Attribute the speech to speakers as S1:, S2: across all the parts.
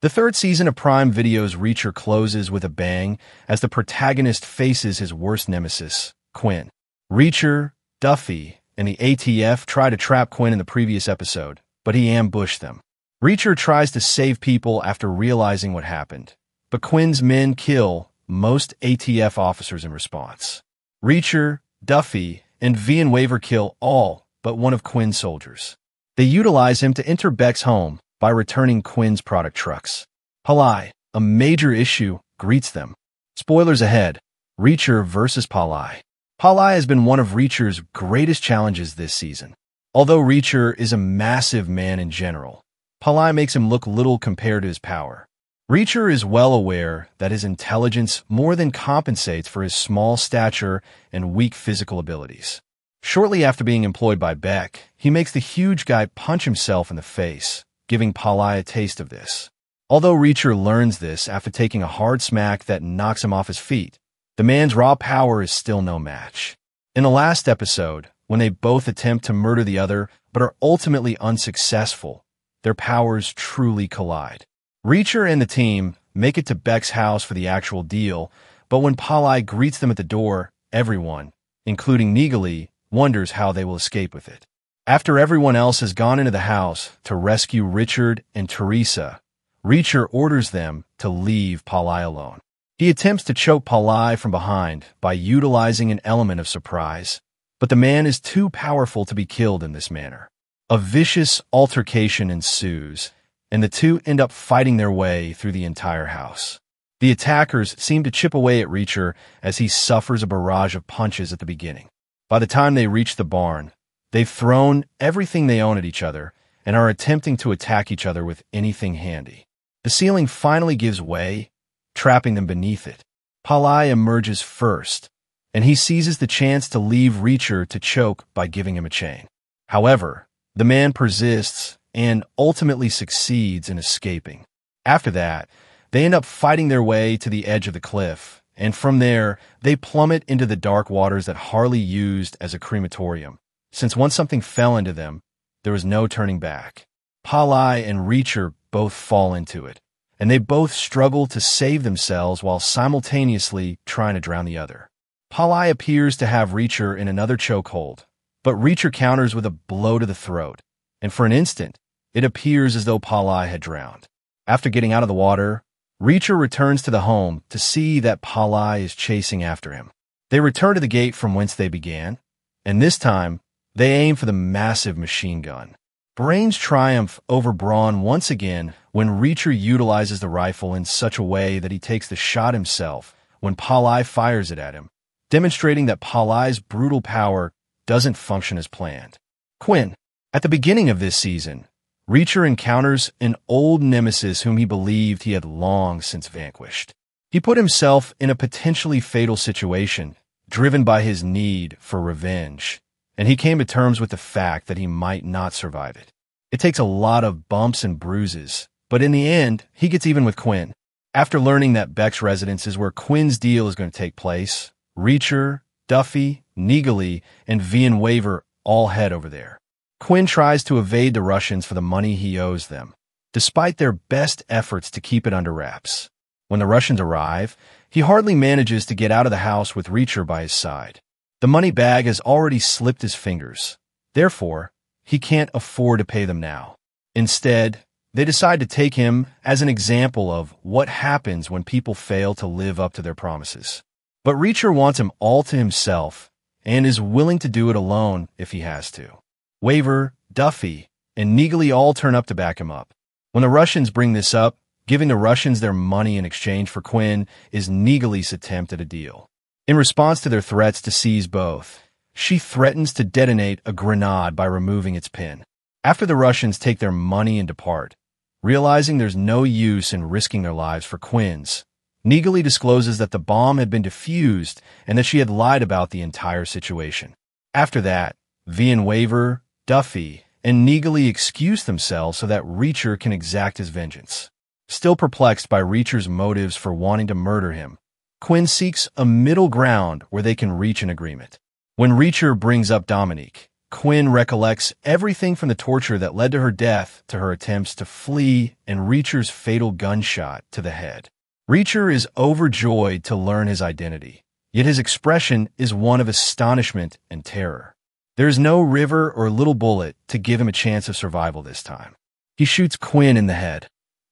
S1: The third season of Prime Video's Reacher closes with a bang as the protagonist faces his worst nemesis, Quinn. Reacher, Duffy, and the ATF try to trap Quinn in the previous episode, but he ambushed them. Reacher tries to save people after realizing what happened, but Quinn's men kill most ATF officers in response. Reacher, Duffy, and wfu kill all but one of Quinn's soldiers. They utilize him to enter Beck's home by returning Quinn's product trucks. Palai, a major issue, greets them. Spoilers ahead, Reacher versus Palai. Palai has been one of Reacher's greatest challenges this season. Although Reacher is a massive man in general, Palai makes him look little compared to his power. Reacher is well aware that his intelligence more than compensates for his small stature and weak physical abilities. Shortly after being employed by Beck, he makes the huge guy punch himself in the face, giving Palai a taste of this. Although Reacher learns this after taking a hard smack that knocks him off his feet, the man's raw power is still no match. In the last episode, when they both attempt to murder the other but are ultimately unsuccessful, their powers truly collide. Reacher and the team make it to Beck's house for the actual deal, but when Palai greets them at the door, everyone, including Negali, wonders how they will escape with it. After everyone else has gone into the house to rescue Richard and Teresa, Reacher orders them to leave Palai alone. He attempts to choke Palai from behind by utilizing an element of surprise, but the man is too powerful to be killed in this manner. A vicious altercation ensues, and the two end up fighting their way through the entire house. The attackers seem to chip away at Reacher as he suffers a barrage of punches at the beginning. By the time they reach the barn, they've thrown everything they own at each other and are attempting to attack each other with anything handy. The ceiling finally gives way, trapping them beneath it. Palai emerges first, and he seizes the chance to leave Reacher to choke by giving him a chain. However, the man persists and ultimately succeeds in escaping. After that, they end up fighting their way to the edge of the cliff, and from there, they plummet into the dark waters that Harley used as a crematorium, since once something fell into them, there was no turning back. Palai and Reacher both fall into it, and they both struggle to save themselves while simultaneously trying to drown the other. Palai appears to have Reacher in another chokehold, but Reacher counters with a blow to the throat, and for an instant, it appears as though Palai had drowned. After getting out of the water, Reacher returns to the home to see that Palai is chasing after him. They return to the gate from whence they began, and this time, they aim for the massive machine gun. Brains triumph over brawn once again when Reacher utilizes the rifle in such a way that he takes the shot himself when Palai fires it at him, demonstrating that Palai's brutal power doesn't function as planned. Quinn. At the beginning of this season, Reacher encounters an old nemesis whom he believed he had long since vanquished. He put himself in a potentially fatal situation, driven by his need for revenge, and he came to terms with the fact that he might not survive it. It takes a lot of bumps and bruises, but in the end, he gets even with Quinn. After learning that Beck's residence is where Quinn's deal is going to take place, Reacher, Duffy, Negali, and wfu all head over there. Quinn tries to evade the Russians for the money he owes them, despite their best efforts to keep it under wraps. When the Russians arrive, he hardly manages to get out of the house with Reacher by his side. The money bag has already slipped his fingers. Therefore, he can't afford to pay them now. Instead, they decide to take him as an example of what happens when people fail to live up to their promises. But Reacher wants him all to himself and is willing to do it alone if he has to. wfu, Duffy, and Negali all turn up to back him up. When the Russians bring this up, giving the Russians their money in exchange for Quinn is Negali's attempt at a deal. In response to their threats to seize both, she threatens to detonate a grenade by removing its pin. After the Russians take their money and depart, realizing there's no use in risking their lives for Quinn's, Negali discloses that the bomb had been defused and that she had lied about the entire situation. After that, wfu, Duffy, and Negali excuse themselves so that Reacher can exact his vengeance. Still perplexed by Reacher's motives for wanting to murder him, Quinn seeks a middle ground where they can reach an agreement. When Reacher brings up Dominique, Quinn recollects everything from the torture that led to her death to her attempts to flee and Reacher's fatal gunshot to the head. Reacher is overjoyed to learn his identity, yet his expression is one of astonishment and terror. There is no river or little bullet to give him a chance of survival this time. He shoots Quinn in the head.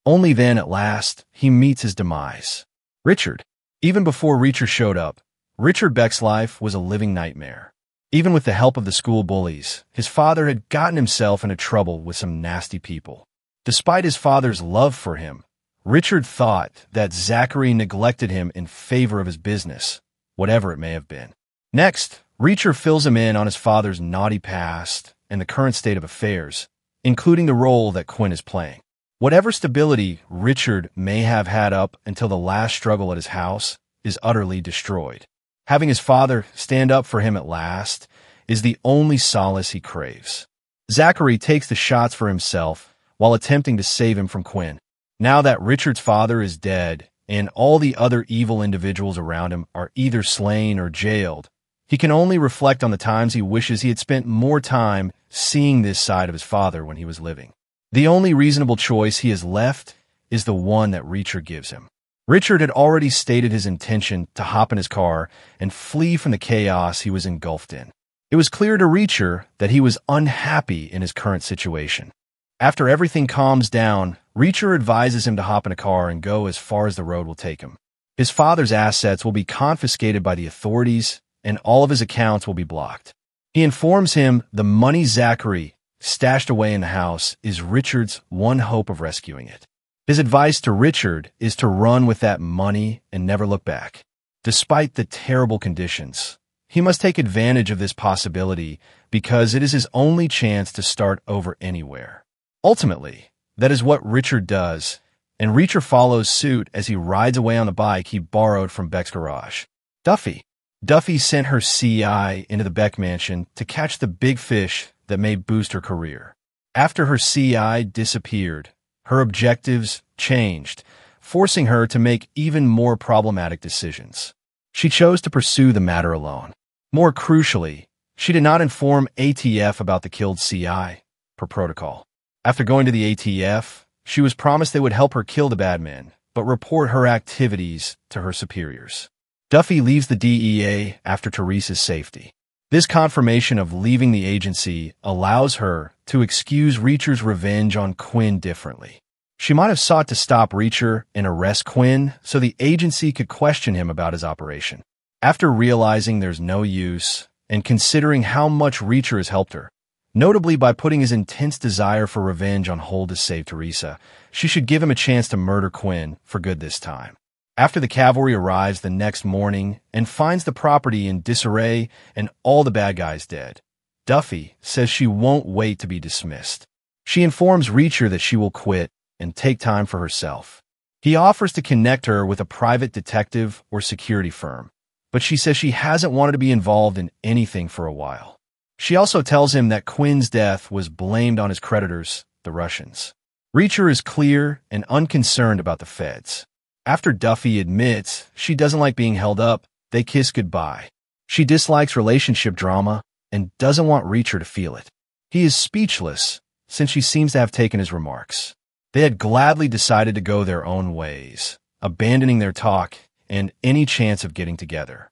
S1: Only then, at last, he meets his demise. Richard. Even before Reacher showed up, Richard Beck's life was a living nightmare. Even with the help of the school bullies, his father had gotten himself into trouble with some nasty people. Despite his father's love for him, Richard thought that Zachary neglected him in favor of his business, whatever it may have been. Next, Reacher fills him in on his father's naughty past and the current state of affairs, including the role that Quinn is playing. Whatever stability Richard may have had up until the last struggle at his house is utterly destroyed. Having his father stand up for him at last is the only solace he craves. Zachary takes the shots for himself while attempting to save him from Quinn. Now that Richard's father is dead and all the other evil individuals around him are either slain or jailed, he can only reflect on the times he wishes he had spent more time seeing this side of his father when he was living. The only reasonable choice he has left is the one that Reacher gives him. Richard had already stated his intention to hop in his car and flee from the chaos he was engulfed in. It was clear to Reacher that he was unhappy in his current situation. After everything calms down, Reacher advises him to hop in a car and go as far as the road will take him. His father's assets will be confiscated by the authorities, and all of his accounts will be blocked. He informs him the money Zachary stashed away in the house is Richard's one hope of rescuing it. His advice to Richard is to run with that money and never look back. Despite the terrible conditions, he must take advantage of this possibility because it is his only chance to start over anywhere. Ultimately, that is what Richard does, and Reacher follows suit as he rides away on the bike he borrowed from Beck's garage. Duffy sent her CI into the Beck mansion to catch the big fish that may boost her career. After her CI disappeared, her objectives changed, forcing her to make even more problematic decisions. She chose to pursue the matter alone. More crucially, she did not inform ATF about the killed CI, per protocol. After going to the ATF, she was promised they would help her kill the bad man, but report her activities to her superiors. Duffy leaves the DEA after Teresa's safety. This confirmation of leaving the agency allows her to excuse Reacher's revenge on Quinn differently. She might have sought to stop Reacher and arrest Quinn so the agency could question him about his operation. After realizing there's no use, and considering how much Reacher has helped her, notably by putting his intense desire for revenge on hold to save Teresa, she should give him a chance to murder Quinn for good this time. After the cavalry arrives the next morning and finds the property in disarray and all the bad guys dead, Duffy says she won't wait to be dismissed. She informs Reacher that she will quit and take time for herself. He offers to connect her with a private detective or security firm, but she says she hasn't wanted to be involved in anything for a while. She also tells him that Quinn's death was blamed on his creditors, the Russians. Reacher is clear and unconcerned about the feds. After Duffy admits she doesn't like being held up, they kiss goodbye. She dislikes relationship drama and doesn't want Reacher to feel it. He is speechless since she seems to have taken his remarks. They had gladly decided to go their own ways, abandoning their talk and any chance of getting together.